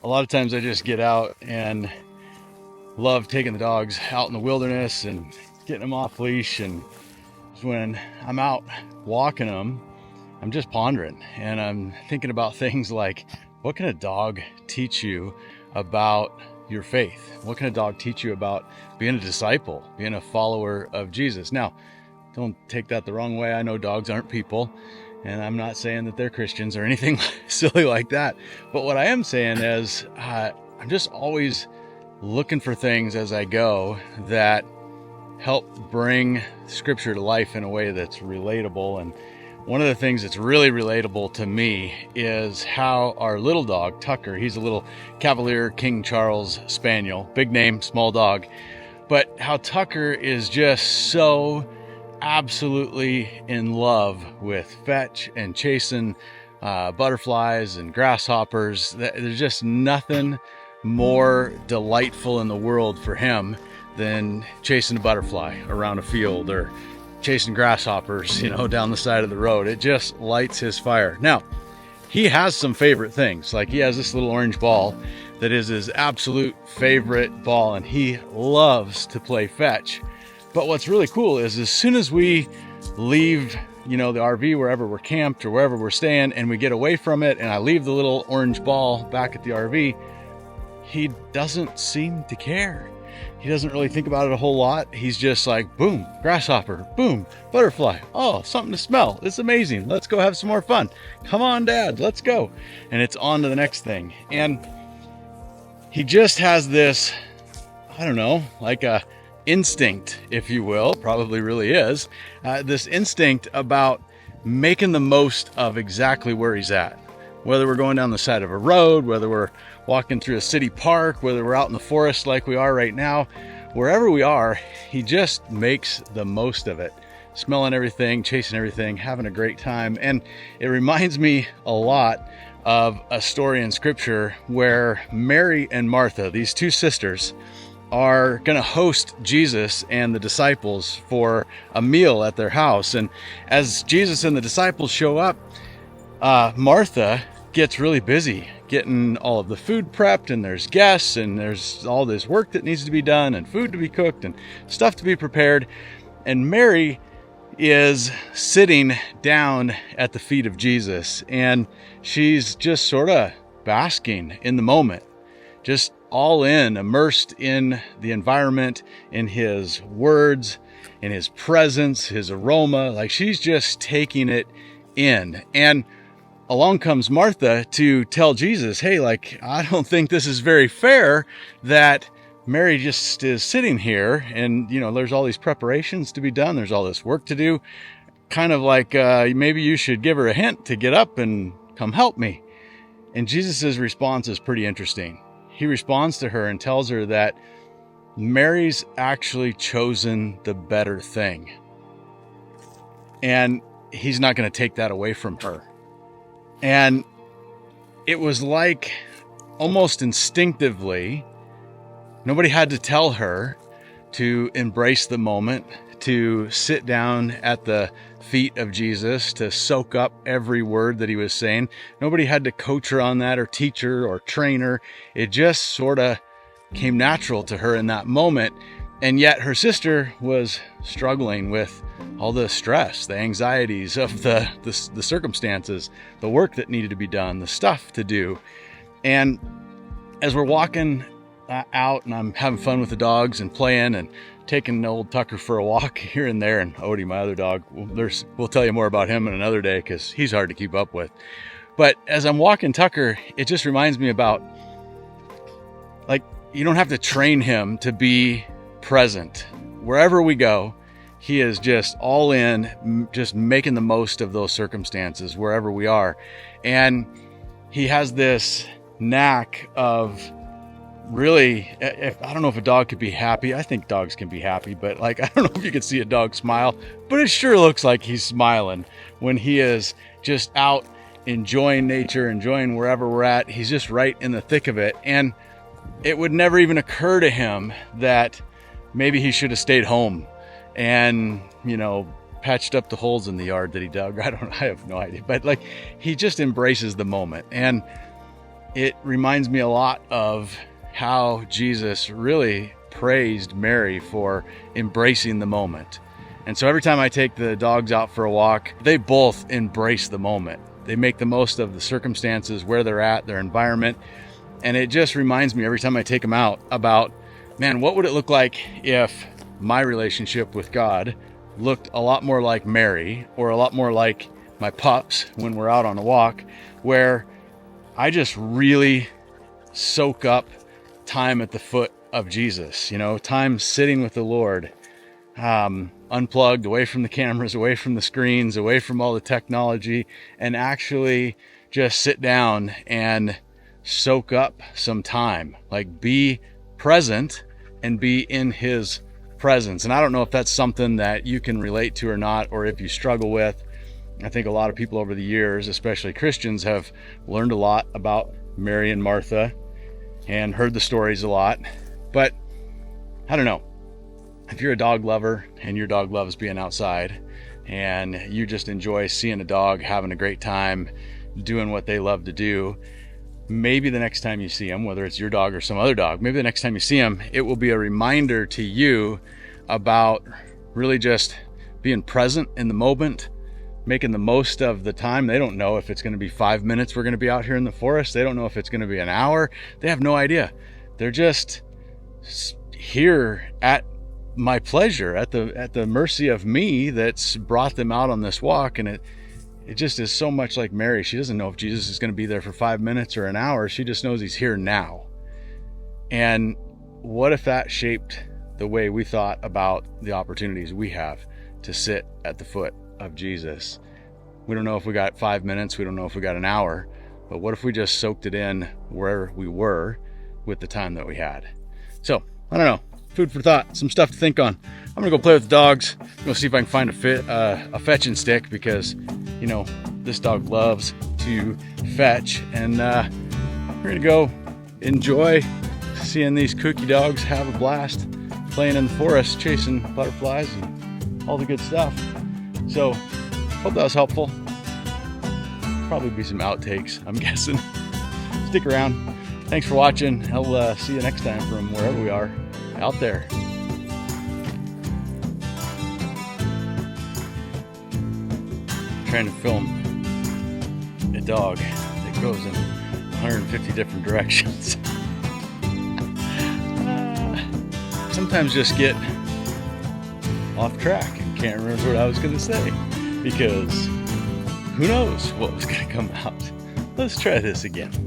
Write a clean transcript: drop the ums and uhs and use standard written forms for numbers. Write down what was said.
a lot of times I just get out and love taking the dogs out in the wilderness and getting them off leash. And when I'm out walking them, I'm just pondering and I'm thinking about things like, what can a dog teach you about your faith? What can a dog teach you about being a disciple, being a follower of Jesus? Now, don't take that the wrong way. I know dogs aren't people, and I'm not saying that they're Christians or anything silly like that. But what I am saying is I'm just always looking for things as I go that help bring Scripture to life in a way that's relatable. And one of the things that's really relatable to me is how our little dog, Tucker, he's a little Cavalier King Charles Spaniel, big name, small dog, but how Tucker is just so absolutely in love with fetch and chasing butterflies and grasshoppers. There's just nothing more delightful in the world for him than chasing a butterfly around a field or chasing grasshoppers, down the side of the road. It just lights his fire. Now, he has some favorite things. Like he has this little orange ball that is his absolute favorite ball, and he loves to play fetch. But what's really cool is as soon as we leave, the RV, wherever we're camped or wherever we're staying, and we get away from it, and I leave the little orange ball back at the RV, he doesn't seem to care. He doesn't really think about it a whole lot. He's just like, boom, grasshopper, boom, butterfly. Oh, something to smell. It's amazing. Let's go have some more fun. Come on, Dad, let's go. And it's on to the next thing. And he just has this, I don't know, like a instinct, if you will, probably really is, this instinct about making the most of exactly where he's at. Whether we're going down the side of a road, whether we're walking through a city park, whether we're out in the forest like we are right now, wherever we are, he just makes the most of it. Smelling everything, chasing everything, having a great time. And it reminds me a lot of a story in Scripture where Mary and Martha, these two sisters, are going to host Jesus and the disciples for a meal at their house. And as Jesus and the disciples show up, Martha gets really busy getting all of the food prepped, and there's guests, and there's all this work that needs to be done, and food to be cooked, and stuff to be prepared. And Mary is sitting down at the feet of Jesus, and she's just sort of basking in the moment, just all in, immersed in the environment, in his words, in his presence, his aroma. Like she's just taking it in. And along comes Martha to tell Jesus, hey, I don't think this is very fair that Mary just is sitting here and, there's all these preparations to be done. There's all this work to do. Kind of like maybe you should give her a hint to get up and come help me. And Jesus's response is pretty interesting. He responds to her and tells her that Mary's actually chosen the better thing. And he's not going to take that away from her. And it was like almost instinctively, nobody had to tell her to embrace the moment, to sit down at the feet of Jesus, to soak up every word that he was saying. Nobody had to coach her on that or teach her or train her. It just sort of came natural to her in that moment. And yet her sister was struggling with all the stress, the anxieties of the circumstances, the work that needed to be done, the stuff to do. And as we're walking out and I'm having fun with the dogs and playing and taking old Tucker for a walk here and there, and Odie, my other dog, we'll tell you more about him in another day because he's hard to keep up with. But as I'm walking Tucker, it just reminds me about, you don't have to train him to be present. Wherever we go, he is just all in, just making the most of those circumstances wherever we are. And he has this knack of really, I don't know if a dog could be happy. I think dogs can be happy, but I don't know if you could see a dog smile, but it sure looks like he's smiling when he is just out enjoying nature, enjoying wherever we're at. He's just right in the thick of it. And it would never even occur to him that maybe he should have stayed home and, patched up the holes in the yard that he dug. I have no idea, but he just embraces the moment. And it reminds me a lot of how Jesus really praised Mary for embracing the moment. And so every time I take the dogs out for a walk, they both embrace the moment. They make the most of the circumstances, where they're at, their environment. And it just reminds me every time I take them out about, man, what would it look like if my relationship with God looked a lot more like Mary, or a lot more like my pups when we're out on a walk, where I just really soak up time at the foot of Jesus, time sitting with the Lord, unplugged, away from the cameras, away from the screens, away from all the technology, and actually just sit down and soak up some time, like be present and be in his presence. And I don't know if that's something that you can relate to or not, or if you struggle with. I think a lot of people over the years, especially Christians, have learned a lot about Mary and Martha and heard the stories a lot. But I don't know, if you're a dog lover and your dog loves being outside and you just enjoy seeing a dog having a great time doing what they love to do, maybe the next time you see them, whether it's your dog or some other dog, maybe the next time you see them, it will be a reminder to you about really just being present in the moment, making the most of the time. They don't know if it's going to be 5 minutes we're going to be out here in the forest. They don't know if it's going to be an hour. They have no idea. They're just here at my pleasure, at the mercy of me that's brought them out on this walk. And it just is so much like Mary. She doesn't know if Jesus is going to be there for 5 minutes or an hour. She just knows he's here now. And what if that shaped the way we thought about the opportunities we have to sit at the foot of Jesus? We don't know if we got 5 minutes. We don't know if we got an hour. But what if we just soaked it in where we were with the time that we had? So, I don't know. Food for thought. Some stuff to think on. I'm going to go play with the dogs. I'm going to see if I can find a fetching stick, because this dog loves to fetch, and we're gonna go enjoy seeing these kooky dogs have a blast playing in the forest, chasing butterflies and all the good stuff. So hope that was helpful. Probably be some outtakes, I'm guessing. Stick around. Thanks for watching. I'll see you next time from wherever we are out there. Trying to film a dog that goes in 150 different directions. Sometimes just get off track and can't remember what I was going to say, because who knows what was going to come out. Let's try this again.